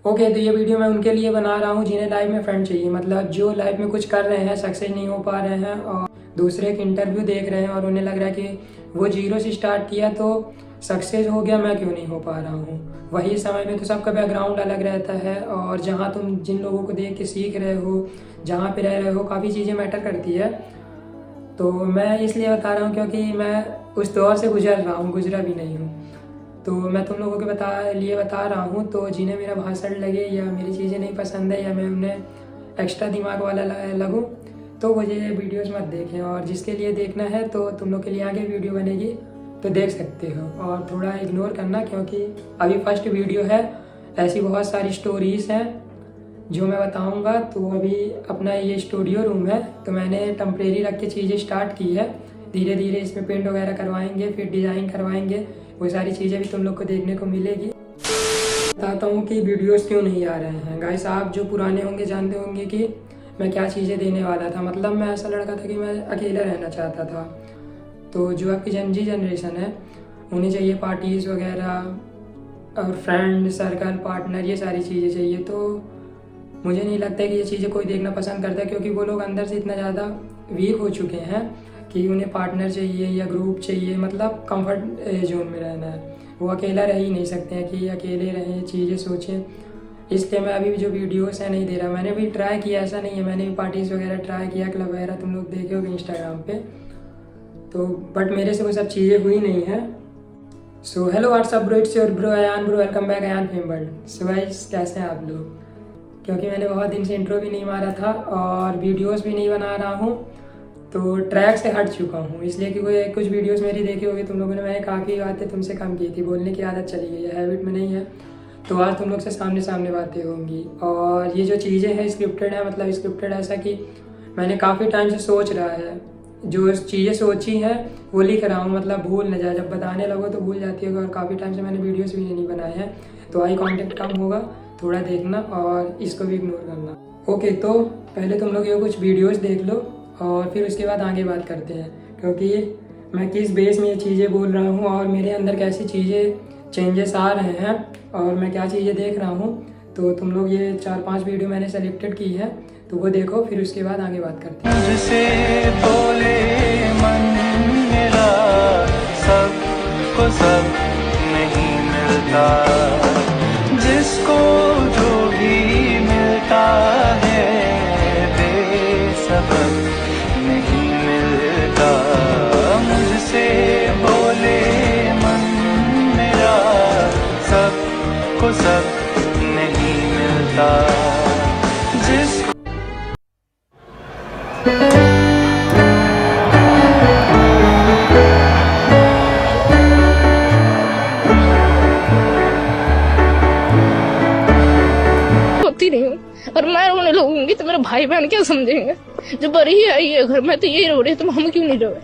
Okay, तो ये video मैं उनके लिए बना रहा हूँ जिन्हें लाइफ में फ्रेंड चाहिए, मतलब जो लाइफ में कुछ कर रहे हैं, सक्सेस नहीं हो पा रहे हैं और दूसरे के इंटरव्यू देख रहे हैं और उन्हें लग रहा है कि वो जीरो से स्टार्ट किया तो सक्सेस हो गया, मैं क्यों नहीं हो पा रहा हूँ। वही समय में तो सबका बैकग्राउंड अलग रहता है और जहाँ तुम जिन लोगों को देख के सीख रहे हो, जहाँ पे रह रहे हो, काफ़ी चीज़ें मैटर करती है। तो मैं इसलिए बता रहा हूँ क्योंकि मैं उस दौर से गुजर रहा हूँ, गुजरा भी नहीं हूँ। तो मैं तुम लोगों के बता रहा हूँ, तो जिन्हें मेरा भाषण लगे या मेरी चीज़ें नहीं पसंद है या मैं उन्हें एक्स्ट्रा दिमाग वाला लगूँ तो मुझे वीडियोस मत देखें, और जिसके लिए देखना है तो तुम लोग के लिए आगे वीडियो बनेगी तो देख सकते हो, और थोड़ा इग्नोर करना क्योंकि अभी फर्स्ट वीडियो है। ऐसी बहुत सारी स्टोरीज़ हैं जो मैं बताऊंगा। तो अभी अपना ये स्टूडियो रूम है, तो मैंने टेम्परेरी रख के चीज़ें स्टार्ट की है। धीरे धीरे इसमें पेंट वगैरह करवाएंगे, फिर डिज़ाइन करवाएंगे, वो सारी चीज़ें भी तुम लोग को देखने को मिलेगी। बताता हूँ कि वीडियोस क्यों नहीं आ रहे हैं। गाइस, आप जो पुराने होंगे जानते होंगे कि मैं क्या चीज़ें देने वाला था। मतलब मैं ऐसा लड़का था कि मैं अकेला रहना चाहता था। तो जो आपकी जनरेशन है उन्हें चाहिए पार्टीज़ वगैरह और फ्रेंड सर्कल, पार्टनर, ये सारी चीज़ें चाहिए। तो मुझे नहीं लगता कि ये चीज़ें कोई देखना पसंद करता है, क्योंकि वो लोग अंदर से इतना ज़्यादा वीक हो चुके हैं कि उन्हें पार्टनर चाहिए या ग्रुप चाहिए, मतलब कंफर्ट जोन में रहना है। वो अकेला रह ही नहीं सकते हैं कि अकेले रहें, चीज़ें सोचें। इसलिए मैं अभी भी जो वीडियोस है नहीं दे रहा। मैंने भी ट्राई किया, ऐसा नहीं है, मैंने भी पार्टीज़ वगैरह ट्राई किया, क्लब वगैरह तुम लोग देखे होगे इंस्टाग्राम पे, तो बट मेरे से वो सब चीज़ें हुई नहीं है। So hello whatsapp bro, it's your bro Ayaan bro, welcome back Ayaan fame world. So guys, कैसे हैं आप लोग? क्योंकि मैंने बहुत दिन से इंट्रो भी नहीं मारा था और वीडियोस भी नहीं बना रहा हूँ, तो ट्रैक से हट चुका हूँ। इसलिए कि कुछ वीडियोस मेरी देखी होगी तुम लोगों ने, मैंने काफ़ी बातें तुमसे कम की थी, बोलने की आदत चली गई है, हैबिट में नहीं है। तो आज तुम लोग से सामने सामने बातें होंगी। और ये जो चीज़ें हैं स्क्रिप्टेड है, मतलब स्क्रिप्टेड ऐसा कि मैंने काफ़ी टाइम से सोच रहा है, जो चीज़ें सोची हैं वो लिख रहा हूँ, मतलब भूल न जाए, जब बताने लगो तो भूल जाती होगी। और काफ़ी टाइम से मैंने वीडियोस भी नहीं बनाए हैं, तो आई कॉन्टेक्ट कम होगा, थोड़ा देखना और इसको भी इग्नोर करना। ओके, तो पहले तुम लोग ये कुछ वीडियोस देख लो और फिर उसके बाद आगे बात करते हैं, क्योंकि मैं किस बेस में ये चीज़ें बोल रहा हूँ और मेरे अंदर कैसी चीज़ें चेंजेस आ रहे हैं और मैं क्या चीज़ें देख रहा हूँ। तो तुम लोग ये 4-5 वीडियो मैंने सेलेक्टेड की है, तो वो देखो, फिर उसके बाद आगे बात करते हैं। मुझसे बोले मन मेरा, सबको सब नहीं मिलता, जिसको जो भी मिलता है बेसबब नहीं मिलता। मुझसे बोले मन मेरा, सबको सब नहीं मिलता, जिसको होती नहीं हूँ और मैं रोने लगूंगी तो मेरे भाई बहन क्या समझेंगे। जो बड़ी ही आई है घर में तो यही रो रही है, तो हम क्यों नहीं रोए।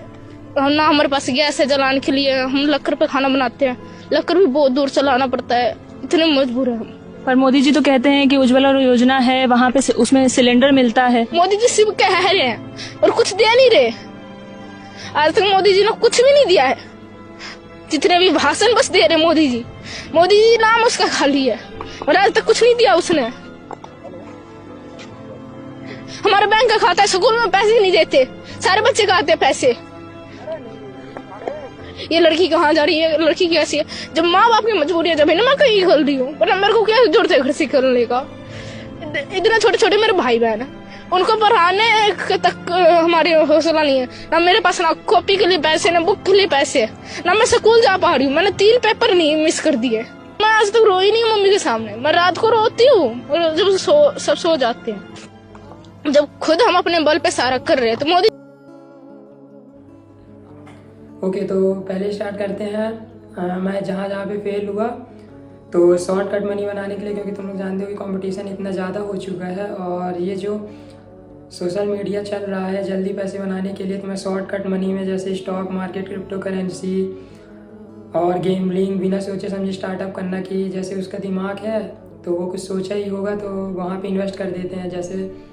ना हमारे पास गैस है जलाने के लिए, हम लक्कर पे खाना बनाते हैं, लक्कर भी बहुत दूर से लाना पड़ता है, इतने मजबूर है हम। पर मोदी जी तो कहते हैं कि उज्ज्वला योजना है, वहाँ पे उसमें सिलेंडर मिलता है। मोदी जी सिर्फ कह रहे हैं और कुछ दे नहीं रहे। आज तक मोदी जी ने कुछ भी नहीं दिया है, जितने भी भाषण बस दे रहे मोदी जी नाम उसका खाली है और आज तक कुछ नहीं दिया उसने। हमारे बैंक का खाता है, स्कूल में पैसे नहीं देते, सारे बच्चे खाते हैं पैसे। ये लड़की कहाँ जा रही है, लड़की कैसी है? जब माँ बाप की मजबूरी है, जब मैं कहीं खोल रही हूँ, वरना मेरे को क्या जरूरत है घर से निकलने का। इतने छोटे छोटे मेरे भाई बहन है, उनको पढ़ाने तक हमारी हौसला नहीं है। ना मेरे पास ना कॉपी के लिए पैसे, ना बुक के लिए पैसे, ना मैं स्कूल जा पा रही हूँ। मैंने 3 पेपर नहीं मिस कर दिए। मैं आज तक रोई नहीं मम्मी के सामने। मैं रात को रोती हूँ और जब सब सो जाते हैं, जब खुद हम अपने बल पे सारा कर रहे हैं। तो मोदी ओके, तो पहले स्टार्ट करते हैं। मैं जहाँ पे फेल हुआ, तो शॉर्टकट मनी बनाने के लिए, क्योंकि तुम लोग जानते हो कि कंपटीशन इतना ज़्यादा हो चुका है और ये जो सोशल मीडिया चल रहा है जल्दी पैसे बनाने के लिए, तो मैं शॉर्टकट मनी में जैसे स्टॉक मार्केट, क्रिप्टो करेंसी और गेमलिंग बिना सोचे समझे स्टार्टअप करना, कि जैसे उसका दिमाग है तो वो कुछ सोचा ही होगा तो वहाँ पे इन्वेस्ट कर देते हैं। जैसे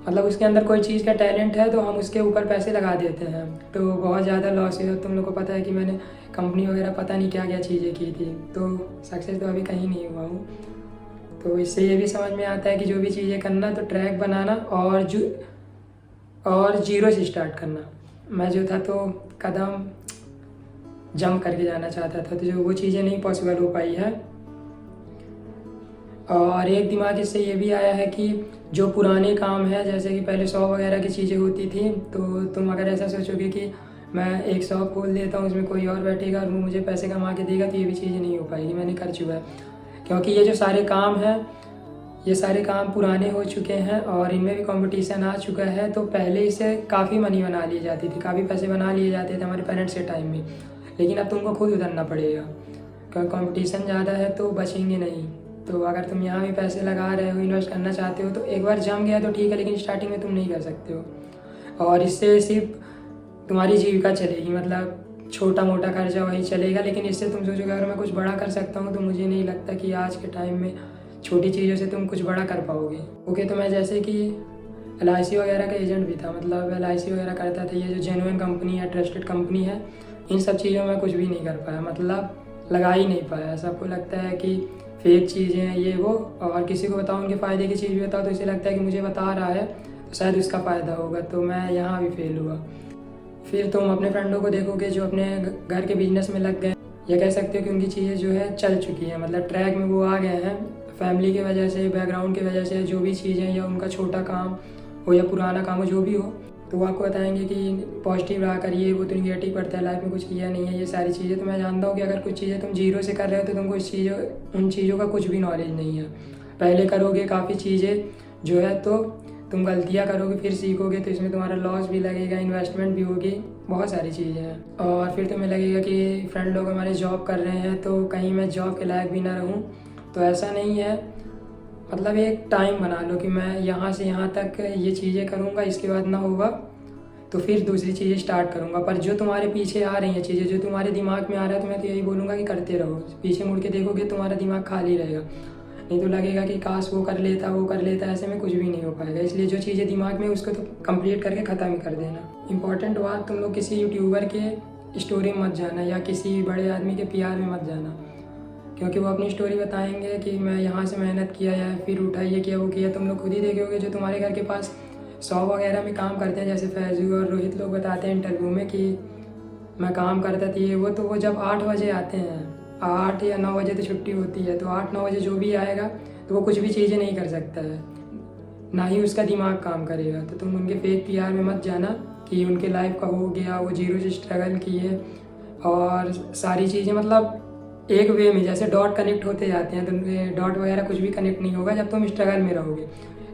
मतलब उसके अंदर कोई चीज़ का टैलेंट है तो हम उसके ऊपर पैसे लगा देते हैं, तो बहुत ज़्यादा लॉस है। तुम लोग को पता है कि मैंने कंपनी वगैरह पता नहीं क्या क्या चीज़ें की थी, तो सक्सेस तो अभी कहीं नहीं हुआ हूँ। तो इससे ये भी समझ में आता है कि जो भी चीज़ें करना तो ट्रैक बनाना और जीरो से स्टार्ट करना। मैं जो था तो कदम जंप करके जाना चाहता था, तो जो वो चीज़ें नहीं पॉसिबल हो पाई है। और एक दिमाग इससे ये भी आया है कि जो पुराने काम है, जैसे कि पहले शॉप वगैरह की चीज़ें होती थी, तो तुम अगर ऐसा सोचोगे कि मैं एक शॉप खोल देता हूँ, उसमें कोई और बैठेगा और वो मुझे पैसे कमा के देगा, तो ये भी चीज़ें नहीं हो पाएगी। मैंने कर चुका है, क्योंकि ये जो सारे काम हैं, ये सारे काम पुराने हो चुके हैं और इनमें भी कंपटीशन आ चुका है। तो पहले इसे काफ़ी मनी बना ली जाती थी, काफ़ी पैसे बना लिए जाते थे हमारे पेरेंट्स के टाइम में, लेकिन अब तुमको खुद उतरना पड़ेगा, क्योंकि कंपटीशन ज़्यादा है तो बचेंगे नहीं। तो अगर तुम यहाँ भी पैसे लगा रहे हो, इन्वेस्ट करना चाहते हो, तो एक बार जम गया तो ठीक है, लेकिन स्टार्टिंग में तुम नहीं कर सकते हो। और इससे सिर्फ तुम्हारी जीविका चलेगी, मतलब छोटा मोटा खर्चा वही चलेगा, लेकिन इससे तुम सोचोगे अगर मैं कुछ बड़ा कर सकता हूँ, तो मुझे नहीं लगता कि आज के टाइम में छोटी चीज़ों से तुम कुछ बड़ा कर पाओगे। ओके, तो मैं जैसे कि LIC वगैरह का एजेंट भी था, मतलब LIC वगैरह करता था। ये जो जेन्युइन कंपनी है, ट्रस्टेड कंपनी है, इन सब चीज़ों में कुछ भी नहीं कर पाया, मतलब लगा ही नहीं पाया। सबको लगता है कि फेक चीज़ें हैं ये वो, और किसी को बताओ उनके फ़ायदे की चीज़ भी बताओ तो इसे लगता है कि मुझे बता रहा है तो शायद उसका फ़ायदा होगा। तो मैं यहाँ भी फेल हुआ। फिर तुम अपने फ्रेंडों को देखोगे जो अपने घर के बिजनेस में लग गए, या कह सकते हो कि उनकी चीज़ें जो है चल चुकी है, मतलब ट्रैक में वो आ गए हैं, फैमिली की वजह से, बैकग्राउंड की वजह से, जो भी चीज़ें, या उनका छोटा काम हो या पुराना काम हो, जो भी हो, तो वो आपको बताएंगे कि पॉजिटिव रहा करिए, वो तो निगेटिव पड़ता है, लाइफ में कुछ किया नहीं है, ये सारी चीज़ें। तो मैं जानता हूँ कि अगर कुछ चीज़ें तुम जीरो से कर रहे हो तो तुमको उन चीज़ों का कुछ भी नॉलेज नहीं है। पहले करोगे काफ़ी चीज़ें जो है, तो तुम गलतियाँ करोगे, फिर सीखोगे, तो इसमें तुम्हारा लॉस भी लगेगा, इन्वेस्टमेंट भी होगी, बहुत सारी चीज़ें हैं। और फिर तुम्हें लगेगा कि फ्रेंड लोग हमारे जॉब कर रहे हैं, तो कहीं मैं जॉब के लायक भी ना रहूँ। तो ऐसा नहीं है, मतलब एक टाइम बना लो कि मैं यहाँ से यहाँ तक ये चीज़ें करूँगा, इसके बाद ना होगा तो फिर दूसरी चीज़ें स्टार्ट करूँगा। पर जो तुम्हारे पीछे आ रही हैं चीज़ें, जो तुम्हारे दिमाग में आ रहा है, तो मैं तो यही बोलूँगा कि करते रहो। पीछे मुड़ के देखोगे तुम्हारा दिमाग खाली रहेगा, नहीं तो लगेगा कि काश वो कर लेता, ऐसे में कुछ भी नहीं हो पाएगा। इसलिए जो चीज़ें दिमाग में उसको तो कंप्लीट करके ख़त्म ही कर देना। इंपॉर्टेंट बात, तुम लोग किसी यूट्यूबर के स्टोरी में मत जाना या किसी बड़े आदमी के PR में मत जाना, क्योंकि वो अपनी स्टोरी बताएंगे कि मैं यहाँ से मेहनत किया या फिर उठा, ये किया वो किया। तुम लोग खुद ही देखोगे जो तुम्हारे घर के पास शॉप वगैरह में काम करते हैं, जैसे फैजू और रोहित लोग बताते हैं इंटरव्यू में कि मैं काम करता था ये वो, तो वो जब 8 बजे आते हैं, 8 या 9 बजे तो छुट्टी होती है, तो 8-9 बजे जो भी आएगा तो वो कुछ भी चीज़ें नहीं कर सकता है, ना ही उसका दिमाग काम करेगा। तो तुम उनके फेक PR में मत जाना कि उनके लाइफ का हो गया, वो जीरो से स्ट्रगल किए और सारी चीज़ें, मतलब एक वे में जैसे डॉट कनेक्ट होते जाते हैं, तो डॉट वगैरह कुछ भी कनेक्ट नहीं होगा जब तुम स्ट्रगल में रहोगे।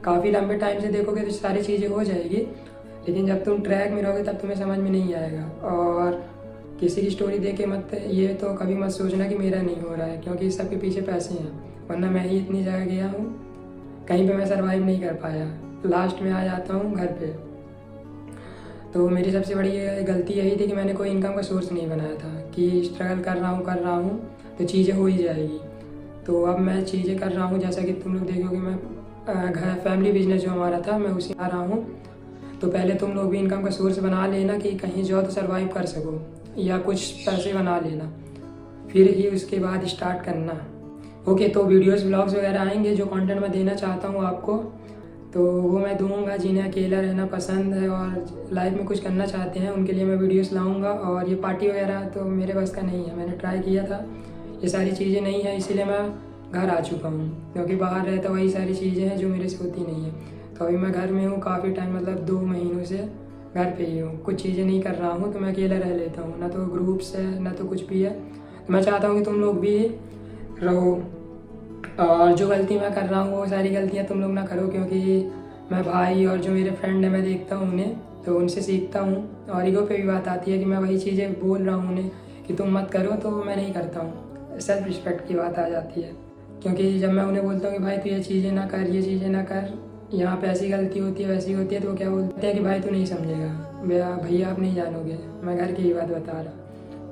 काफ़ी लंबे टाइम से देखोगे तो सारी चीज़ें हो जाएगी, लेकिन जब तुम ट्रैक में रहोगे तब तुम्हें समझ में नहीं आएगा। और किसी की स्टोरी देख के मत ये तो कभी मत सोचना कि मेरा नहीं हो रहा है, क्योंकि सबके पीछे पैसे हैं, वरना मैं ही इतनी जगह गया हूँ, कहीं पे मैं सर्वाइव नहीं कर पाया, लास्ट में आ जाता हूँ घर पे। तो मेरी सबसे बड़ी गलती यही थी कि मैंने कोई इनकम का सोर्स नहीं बनाया था, कि स्ट्रगल कर रहा हूँ तो चीज़ें हो ही जाएगी। तो अब मैं चीज़ें कर रहा हूँ, जैसा कि तुम लोग देखोगे मैं घर फैमिली बिजनेस जो हमारा था मैं उसे आ रहा हूँ। तो पहले तुम लोग भी इनकम का सोर्स बना लेना कि कहीं जाओ तो सर्वाइव कर सको, या कुछ पैसे बना लेना, फिर ही उसके बाद स्टार्ट करना। ओके, तो वीडियोस व्लॉग्स वगैरह आएंगे, जो कंटेंट मैं देना चाहता हूँ आपको तो वो मैं दूंगा। जिन्हें अकेला रहना पसंद है और लाइफ में कुछ करना चाहते हैं उनके लिए मैं वीडियोस लाऊंगा। और ये पार्टी वगैरह तो मेरे बस का नहीं है, मैंने ट्राई किया था, ये सारी चीज़ें नहीं है, इसीलिए मैं घर आ चुका हूँ, क्योंकि बाहर रहता वही सारी चीज़ें हैं जो मेरे से होती नहीं है। तो अभी मैं घर में हूँ काफ़ी टाइम, मतलब 2 महीनों से घर पे ही हूँ, कुछ चीज़ें नहीं कर रहा हूँ, तो मैं अकेला रह लेता हूँ, ना तो ग्रुप्स है ना तो कुछ भी है। तो मैं चाहता हूँ कि तुम लोग भी रहो, और जो गलती मैं कर रहा हूँ वो सारी गलतियाँ तुम लोग ना करो, क्योंकि मैं भाई और जो मेरे फ्रेंड हैं मैं देखता हूँ उन्हें, तो उनसे सीखता हूँ। और ईगो पे भी बात आती है कि मैं वही चीज़ें बोल रहा हूँ उन्हें कि तुम मत करो, तो मैं नहीं करता हूँ, सेल्फ रिस्पेक्ट की बात आ जाती है। क्योंकि जब मैं उन्हें बोलता हूँ कि भाई तू ये चीज़ें ना कर, ये चीज़ें ना कर, यहाँ पे ऐसी गलती होती है वैसी होती है, तो वो क्या बोलते हैं कि भाई तू नहीं समझेगा, भैया आप नहीं जानोगे, मैं घर की ही बात बता रहा।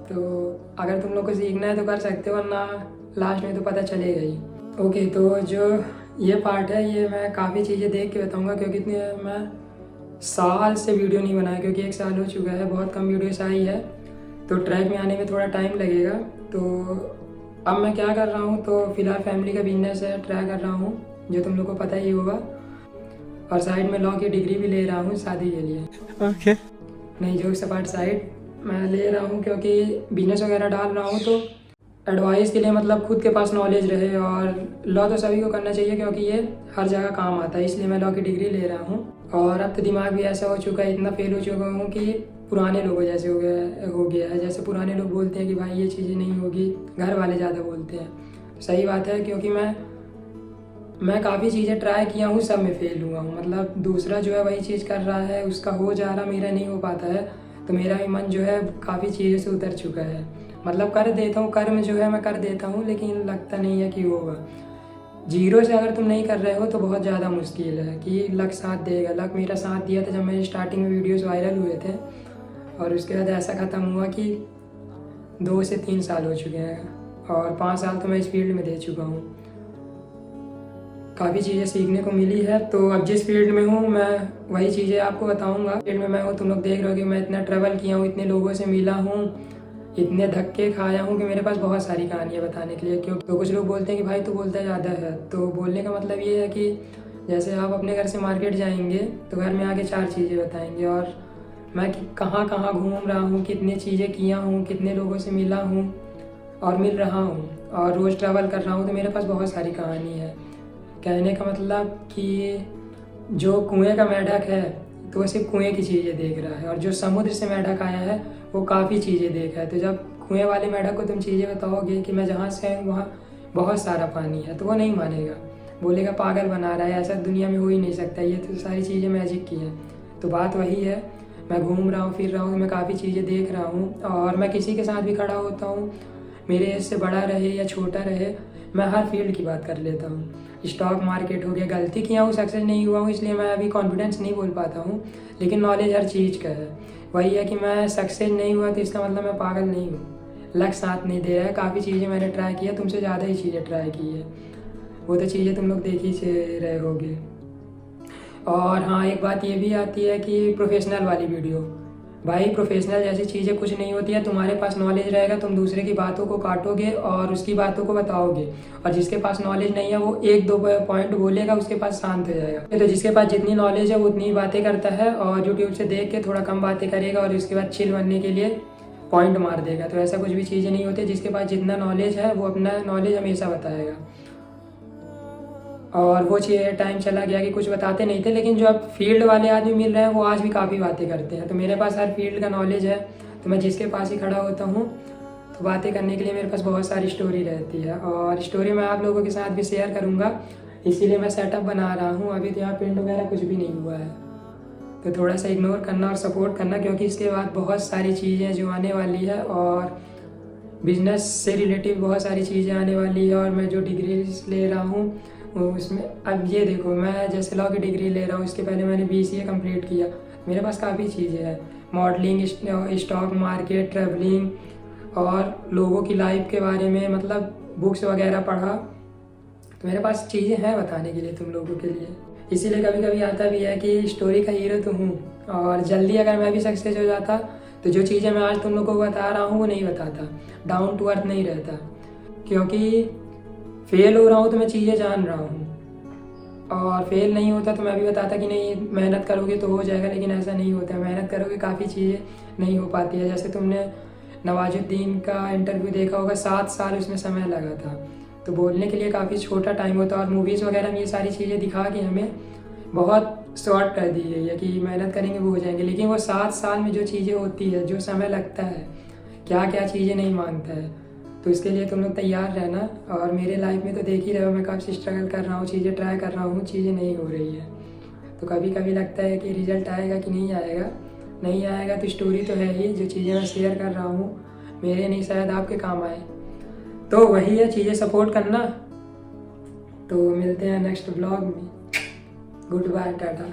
तो अगर तुम लोग को सीखना है तो कर सकते हो, वरना लास्ट में तो पता चलेगा ही। ओके, तो जो ये पार्ट है ये मैं काफ़ी चीज़ें देख के बताऊँगा, क्योंकि इतने मैं साल से वीडियो नहीं बनाया, क्योंकि 1 साल हो चुका है, बहुत कम वीडियोस आई है, तो ट्रैक में आने में थोड़ा टाइम लगेगा। तो अब मैं क्या कर रहा हूँ, तो फिलहाल फैमिली का बिजनेस है, ट्राई कर रहा हूँ, जो तुम लोग को पता ही होगा। और साइड में लॉ की डिग्री भी ले रहा हूँ शादी के लिए। Okay. नहीं, जो सपाट साइड मैं ले रहा हूँ क्योंकि बिजनेस वगैरह डाल रहा हूँ, तो एडवाइस के लिए मतलब खुद के पास नॉलेज रहे। और लॉ तो सभी को करना चाहिए क्योंकि ये हर जगह काम आता है, इसलिए मैं लॉ की डिग्री ले रहा हूँ। और अब तो दिमाग भी ऐसा हो चुका है, इतना फेल हो चुका हूँ कि पुराने लोगों जैसे हो गया है। जैसे पुराने लोग बोलते हैं कि भाई ये चीज़ें नहीं होगी, घर वाले ज़्यादा बोलते हैं। सही बात है, क्योंकि मैं काफ़ी चीज़ें ट्राई किया हूँ, सब में फेल हुआ हूँ। मतलब दूसरा जो है वही चीज़ कर रहा है, उसका हो जा रहा, मेरा नहीं हो पाता है, तो मेरा भी मन जो है काफ़ी चीज़ों से उतर चुका है। मतलब कर देता हूँ, कर्म जो है मैं कर देता हूँ, लेकिन लगता नहीं है कि होगा। जीरो से अगर तुम नहीं कर रहे हो तो बहुत ज़्यादा मुश्किल है कि लक साथ देगा। लक मेरा साथ दिया था जब मेरे स्टार्टिंग में वीडियोस वायरल हुए थे, और उसके बाद ऐसा ख़त्म हुआ कि 2 से 3 साल हो चुके हैं, और 5 साल तो मैं इस फील्ड में दे चुका हूँ। काफ़ी चीज़ें सीखने को मिली है। तो अब जिस फील्ड में हूँ मैं वही चीज़ें आपको बताऊँगा। फील्ड में मैं हूँ, तुम लोग देख रहे हो कि मैं इतना ट्रैवल किया हूँ, इतने लोगों से मिला हूँ, इतने धक्के खाया हूँ कि मेरे पास बहुत सारी कहानियाँ बताने के लिए। क्योंकि तो कुछ लोग बोलते हैं कि भाई तू बोलता ज़्यादा है। तो बोलने का मतलब ये है कि जैसे आप अपने घर से मार्केट जाएंगे तो घर में आके 4 चीज़ें बताएंगे, और मैं कहाँ कहाँ घूम रहा हूँ, कितनी चीज़ें किया हूँ, कितने लोगों से मिला हूँ और मिल रहा हूँ, और रोज़ ट्रैवल कर रहा हूँ, तो मेरे पास बहुत सारी कहानी है। कहने का मतलब कि जो कुएं का मेंढक है तो वो सिर्फ कुएं की चीज़ें देख रहा है, और जो समुद्र से मेंढक आया है वो काफ़ी चीज़ें देखा है। तो जब कुएं वाले मेंढक को तुम चीज़ें बताओगे कि मैं जहाँ से हूँ वहाँ बहुत सारा पानी है, तो वो नहीं मानेगा, बोलेगा पागल बना रहा है, ऐसा दुनिया में हो ही नहीं सकता, ये तो सारी चीज़ें मैजिक की हैं। तो बात वही है, मैं घूम रहा हूँ, फिर रहा हूँ, मैं काफ़ी चीज़ें देख रहा हूँ, और मैं किसी के साथ भी खड़ा होता हूँ, मेरे एज से बड़ा रहे या छोटा रहे, मैं हर फील्ड की बात कर लेता हूँ। स्टॉक मार्केट हो गया, गलती किया हूँ, सक्सेस नहीं हुआ हूँ, इसलिए मैं अभी कॉन्फिडेंस नहीं बोल पाता हूँ, लेकिन नॉलेज हर चीज़ का है। वही है कि मैं सक्सेस नहीं हुआ तो इसका मतलब मैं पागल नहीं हूँ, लक साथ नहीं दे रहा है। काफ़ी चीज़ें मैंने ट्राई किया, तुमसे ज़्यादा ही चीज़ें ट्राई की है, वो तो चीज़ें तुम लोग देख ही से रहे होगे। और हाँ, एक बात ये भी आती है कि प्रोफेशनल वाली वीडियो, भाई प्रोफेशनल जैसी चीज़ें कुछ नहीं होती है। तुम्हारे पास नॉलेज रहेगा, तुम दूसरे की बातों को काटोगे और उसकी बातों को बताओगे, और जिसके पास नॉलेज नहीं है वो 1-2 पॉइंट बोलेगा, उसके पास शांत हो जाएगा। तो जिसके पास जितनी नॉलेज है वो उतनी ही बातें करता है, और यूट्यूब से देख के थोड़ा कम बातें करेगा और उसके बाद चिल बनने के लिए पॉइंट मार देगा। तो ऐसा कुछ भी चीज़ें नहीं होती, जिसके पास जितना नॉलेज है वो अपना नॉलेज हमेशा बताएगा। और वो चीज़ टाइम चला गया कि कुछ बताते नहीं थे, लेकिन जो अब फील्ड वाले आदमी मिल रहे हैं वो आज भी काफ़ी बातें करते हैं। तो मेरे पास हर फील्ड का नॉलेज है, तो मैं जिसके पास ही खड़ा होता हूँ तो बातें करने के लिए मेरे पास बहुत सारी स्टोरी रहती है, और स्टोरी मैं आप लोगों के साथ भी शेयर करूँगा, इसीलिए मैं सेटअप बना रहा हूँ। अभी तो यहाँ प्रिंट वगैरह कुछ भी नहीं हुआ है, तो थोड़ा सा इग्नोर करना और सपोर्ट करना, क्योंकि इसके बाद बहुत सारी चीज़ें जो आने वाली है, और बिजनेस से रिलेटिव बहुत सारी चीज़ें आने वाली है। और मैं जो डिग्री ले रहा हूँ उसमें, अब ये देखो, मैं जैसे लॉ की डिग्री ले रहा हूँ, इसके पहले मैंने BCA कंप्लीट किया, मेरे पास काफ़ी चीज़ें हैं, मॉडलिंग, स्टॉक मार्केट, ट्रैवलिंग, और लोगों की लाइफ के बारे में, मतलब बुक्स वगैरह पढ़ा, तो मेरे पास चीज़ें हैं बताने के लिए तुम लोगों के लिए। इसीलिए कभी कभी आता भी है कि स्टोरी का हीरो तो हूँ, और जल्दी अगर मैं भी सक्सेस हो जाता तो जो चीज़ें मैं आज तुम लोगों को बता रहा हूँ वो नहीं बताता, डाउन टू अर्थ नहीं रहता, क्योंकि फेल हो रहा हूँ तो मैं चीज़ें जान रहा हूँ, और फेल नहीं होता तो मैं भी बताता कि नहीं मेहनत करोगे तो हो जाएगा, लेकिन ऐसा नहीं होता है। मेहनत करोगे काफ़ी चीज़ें नहीं हो पाती है। जैसे तुमने नवाजुद्दीन का इंटरव्यू देखा होगा, 7 साल उसमें समय लगा था, तो बोलने के लिए काफ़ी छोटा टाइम होता है। और मूवीज़ वगैरह में ये सारी चीज़ें दिखा के हमें बहुत शॉर्ट कर दी गई है कि मेहनत करेंगे वो हो जाएंगे, लेकिन वो 7 साल में जो चीज़ें होती है, जो समय लगता है, क्या क्या चीज़ें नहीं मांगता है, तो इसके लिए तुम लोग तैयार रहना। और मेरे लाइफ में तो देख ही रहे हो, मैं काफ़ी स्ट्रगल कर रहा हूँ, चीज़ें ट्राई कर रहा हूँ, चीज़ें नहीं हो रही है। तो कभी कभी लगता है कि रिजल्ट आएगा कि नहीं आएगा, नहीं आएगा तो स्टोरी तो है ही, जो चीज़ें मैं शेयर कर रहा हूँ मेरे नहीं शायद आपके काम आए, तो वही है, चीज़ें सपोर्ट करना। तो मिलते हैं नेक्स्ट ब्लॉग में, गुड बाय, टाटा।